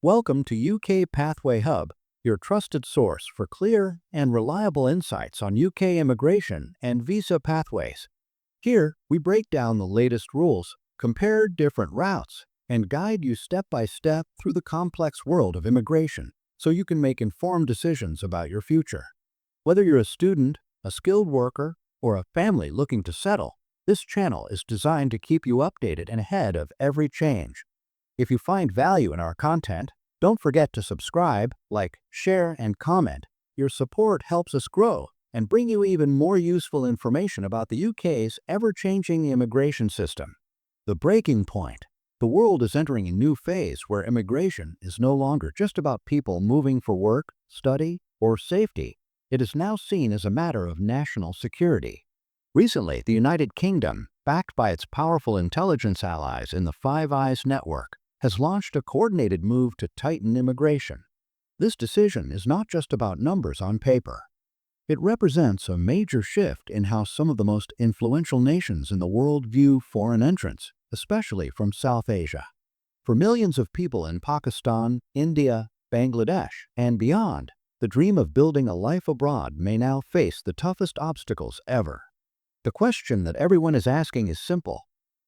Welcome to UK Pathway Hub, your trusted source for clear and reliable insights on UK immigration and visa pathways. Here, we break down the latest rules, compare different routes, and guide you step by step through the complex world of immigration so you can make informed decisions about your future. Whether you're a student, a skilled worker, or a family looking to settle, this channel is designed to keep you updated and ahead of every change. If you find value in our content, don't forget to subscribe, like, share, and comment. Your support helps us grow and bring you even more useful information about the UK's ever-changing immigration system. The breaking point. The world is entering a new phase where immigration is no longer just about people moving for work, study, or safety. It is now seen as a matter of national security. Recently, the United Kingdom, backed by its powerful intelligence allies in the Five Eyes network, has launched a coordinated move to tighten immigration. This decision is not just about numbers on paper. It represents a major shift in how some of the most influential nations in the world view foreign entrants, especially from South Asia. For millions of people in Pakistan, India, Bangladesh, and beyond, the dream of building a life abroad may now face the toughest obstacles ever. The question that everyone is asking is simple.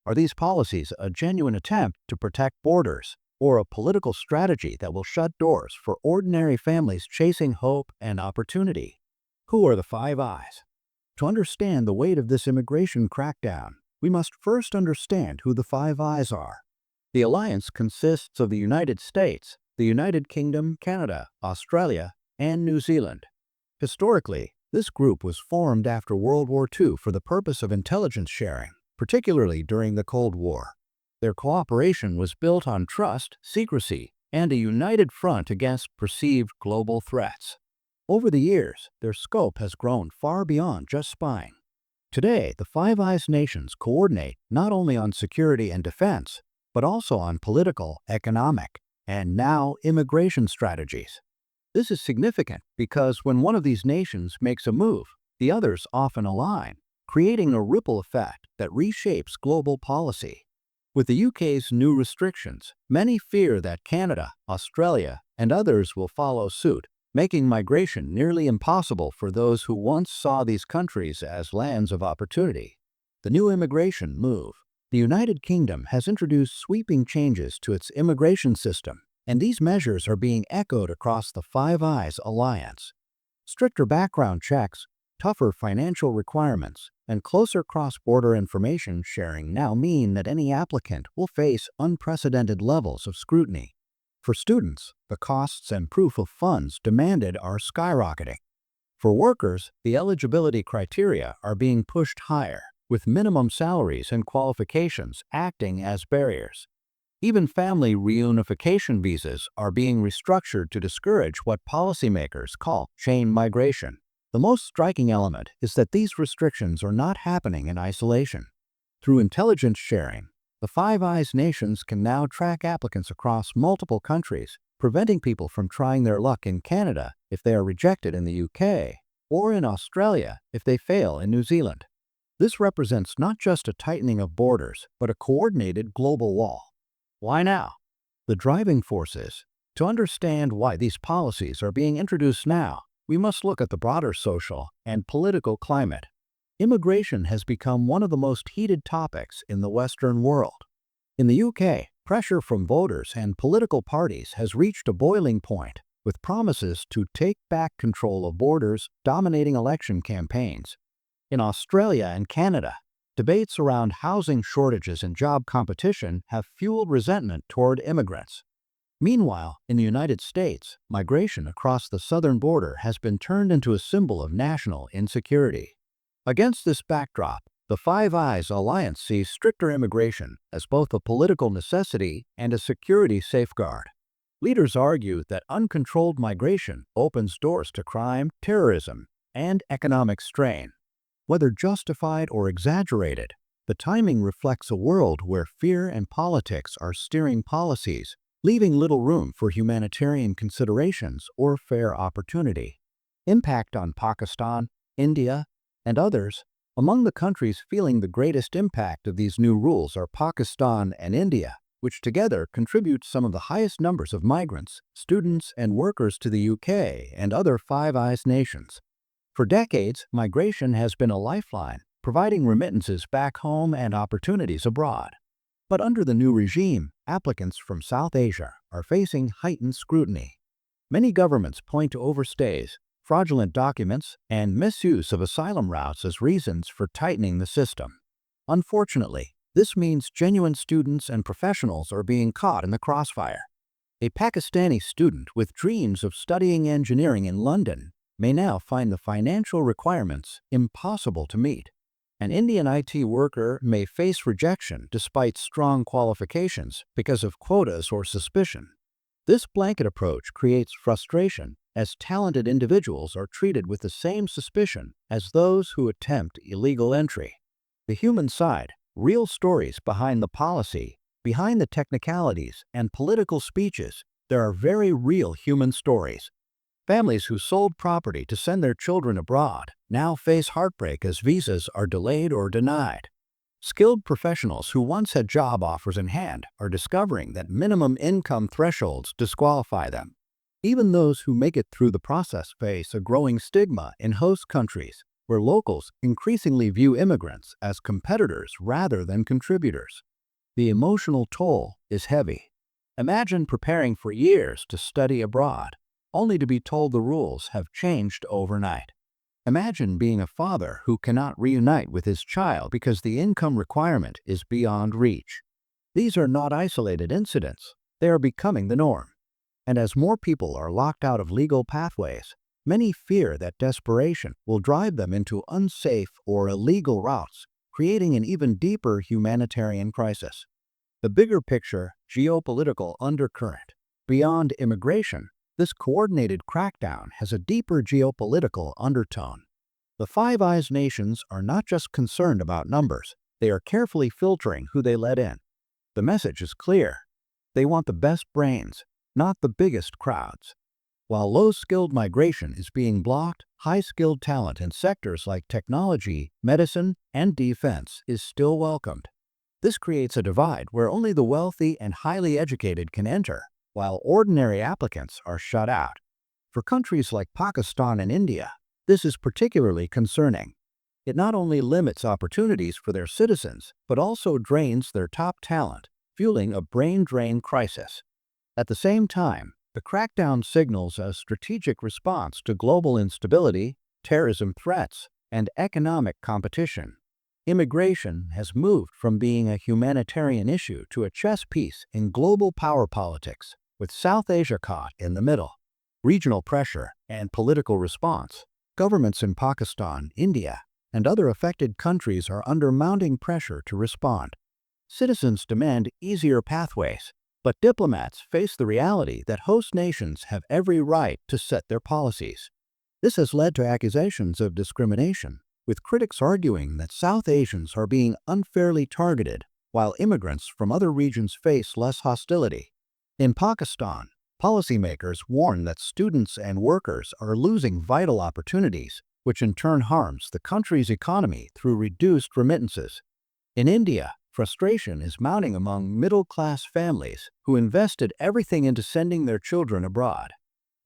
Are these policies a genuine attempt to protect borders, or a political strategy that will shut doors for ordinary families chasing hope and opportunity? Who are the Five Eyes? To understand the weight of this immigration crackdown, we must first understand who the Five Eyes are. The alliance consists of the United States, the United Kingdom, Canada, Australia, and New Zealand. Historically, this group was formed after World War II for the purpose of intelligence sharing, particularly during the Cold War. Their cooperation was built on trust, secrecy, and a united front against perceived global threats. Over the years, their scope has grown far beyond just spying. Today, the Five Eyes nations coordinate not only on security and defense, but also on political, economic, and now immigration strategies. This is significant because when one of these nations makes a move, the others often align, creating a ripple effect that reshapes global policy. With the UK's new restrictions, many fear that Canada, Australia, and others will follow suit, making migration nearly impossible for those who once saw these countries as lands of opportunity. The new immigration move. The United Kingdom has introduced sweeping changes to its immigration system, and these measures are being echoed across the Five Eyes alliance. Stricter background checks, tougher financial requirements, and closer cross-border information sharing now mean that any applicant will face unprecedented levels of scrutiny. For students, the costs and proof of funds demanded are skyrocketing. For workers, the eligibility criteria are being pushed higher, with minimum salaries and qualifications acting as barriers. Even family reunification visas are being restructured to discourage what policymakers call chain migration. The most striking element is that these restrictions are not happening in isolation. Through intelligence sharing, the Five Eyes nations can now track applicants across multiple countries, preventing people from trying their luck in Canada if they are rejected in the UK, or in Australia if they fail in New Zealand. This represents not just a tightening of borders, but a coordinated global wall. Why now? The driving force is, to understand why these policies are being introduced now, we must look at the broader social and political climate. Immigration has become one of the most heated topics in the Western world. In the UK, pressure from voters and political parties has reached a boiling point, with promises to take back control of borders dominating election campaigns. In Australia and Canada, debates around housing shortages and job competition have fueled resentment toward immigrants. Meanwhile, in the United States, migration across the southern border has been turned into a symbol of national insecurity. Against this backdrop, the Five Eyes alliance sees stricter immigration as both a political necessity and a security safeguard. Leaders argue that uncontrolled migration opens doors to crime, terrorism, and economic strain. Whether justified or exaggerated, the timing reflects a world where fear and politics are steering policies, leaving little room for humanitarian considerations or fair opportunity. Impact on Pakistan, India, and others. Among the countries feeling the greatest impact of these new rules are Pakistan and India, which together contribute some of the highest numbers of migrants, students, and workers to the UK and other Five Eyes nations. For decades, migration has been a lifeline, providing remittances back home and opportunities abroad. But under the new regime, applicants from South Asia are facing heightened scrutiny. Many governments point to overstays, fraudulent documents, and misuse of asylum routes as reasons for tightening the system. Unfortunately, this means genuine students and professionals are being caught in the crossfire. A Pakistani student with dreams of studying engineering in London may now find the financial requirements impossible to meet. An Indian IT worker may face rejection despite strong qualifications because of quotas or suspicion. This blanket approach creates frustration as talented individuals are treated with the same suspicion as those who attempt illegal entry. The human side, real stories behind the policy, behind the technicalities and political speeches, there are very real human stories. Families who sold property to send their children abroad now face heartbreak as visas are delayed or denied. Skilled professionals who once had job offers in hand are discovering that minimum income thresholds disqualify them. Even those who make it through the process face a growing stigma in host countries, where locals increasingly view immigrants as competitors rather than contributors. The emotional toll is heavy. Imagine preparing for years to study abroad, only to be told the rules have changed overnight. Imagine being a father who cannot reunite with his child because the income requirement is beyond reach. These are not isolated incidents. They are becoming the norm. And as more people are locked out of legal pathways, many fear that desperation will drive them into unsafe or illegal routes, creating an even deeper humanitarian crisis. The bigger picture, geopolitical undercurrent. Beyond immigration, this coordinated crackdown has a deeper geopolitical undertone. The Five Eyes nations are not just concerned about numbers, they are carefully filtering who they let in. The message is clear. They want the best brains, not the biggest crowds. While low-skilled migration is being blocked, high-skilled talent in sectors like technology, medicine, and defense is still welcomed. This creates a divide where only the wealthy and highly educated can enter, while ordinary applicants are shut out. For countries like Pakistan and India, this is particularly concerning. It not only limits opportunities for their citizens, but also drains their top talent, fueling a brain drain crisis. At the same time, the crackdown signals a strategic response to global instability, terrorism threats, and economic competition. Immigration has moved from being a humanitarian issue to a chess piece in global power politics, with South Asia caught in the middle. Regional pressure and political response. Governments in Pakistan, India, and other affected countries are under mounting pressure to respond. Citizens demand easier pathways, but diplomats face the reality that host nations have every right to set their policies. This has led to accusations of discrimination, with critics arguing that South Asians are being unfairly targeted, while immigrants from other regions face less hostility. In Pakistan, policymakers warn that students and workers are losing vital opportunities, which in turn harms the country's economy through reduced remittances. In India, frustration is mounting among middle-class families who invested everything into sending their children abroad.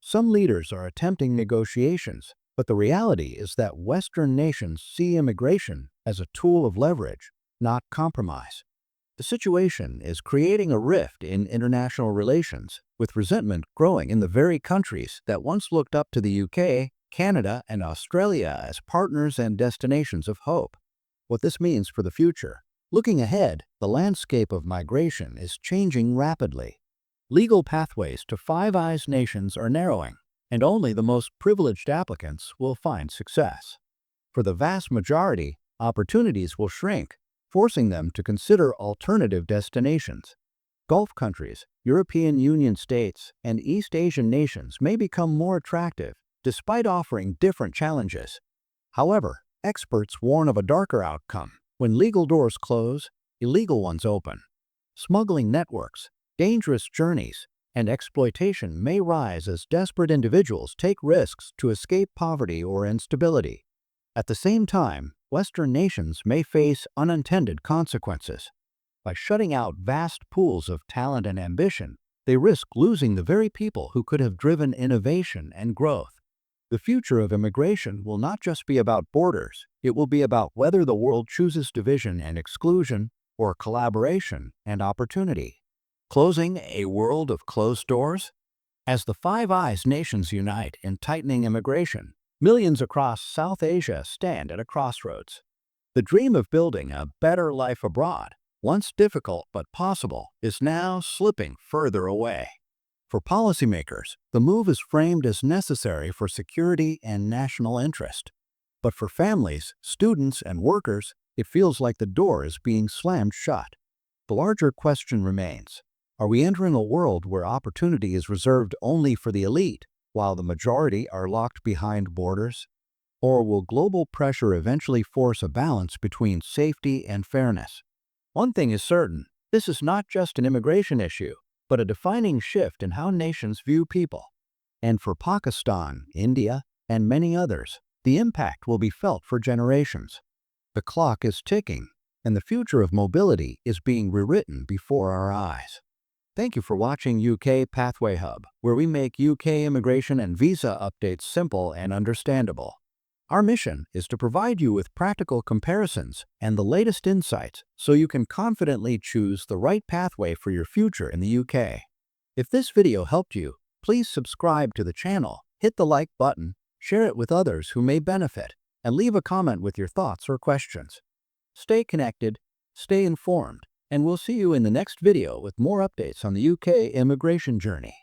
Some leaders are attempting negotiations, but the reality is that Western nations see immigration as a tool of leverage, not compromise. The situation is creating a rift in international relations, with resentment growing in the very countries that once looked up to the UK, Canada, and Australia as partners and destinations of hope. What this means for the future. Looking ahead, the landscape of migration is changing rapidly. Legal pathways to Five Eyes nations are narrowing, and only the most privileged applicants will find success. For the vast majority, opportunities will shrink, forcing them to consider alternative destinations. Gulf countries, European Union states, and East Asian nations may become more attractive, despite offering different challenges. However, experts warn of a darker outcome. When legal doors close, illegal ones open. Smuggling networks, dangerous journeys, and exploitation may rise as desperate individuals take risks to escape poverty or instability. At the same time, Western nations may face unintended consequences. By shutting out vast pools of talent and ambition, they risk losing the very people who could have driven innovation and growth. The future of immigration will not just be about borders, it will be about whether the world chooses division and exclusion or collaboration and opportunity. Closing a world of closed doors? As the Five Eyes nations unite in tightening immigration, millions across South Asia stand at a crossroads. The dream of building a better life abroad, once difficult but possible, is now slipping further away. For policymakers, the move is framed as necessary for security and national interest. But for families, students, and workers, it feels like the door is being slammed shut. The larger question remains: are we entering a world where opportunity is reserved only for the elite, while the majority are locked behind borders? Or will global pressure eventually force a balance between safety and fairness? One thing is certain: this is not just an immigration issue, but a defining shift in how nations view people. And for Pakistan, India, and many others, the impact will be felt for generations. The clock is ticking, and the future of mobility is being rewritten before our eyes. Thank you for watching UK Pathway Hub, where we make UK immigration and visa updates simple and understandable. Our mission is to provide you with practical comparisons and the latest insights so you can confidently choose the right pathway for your future in the UK. If this video helped you, please subscribe to the channel, hit the like button, share it with others who may benefit, and leave a comment with your thoughts or questions. Stay connected, stay informed, and we'll see you in the next video with more updates on the UK immigration journey.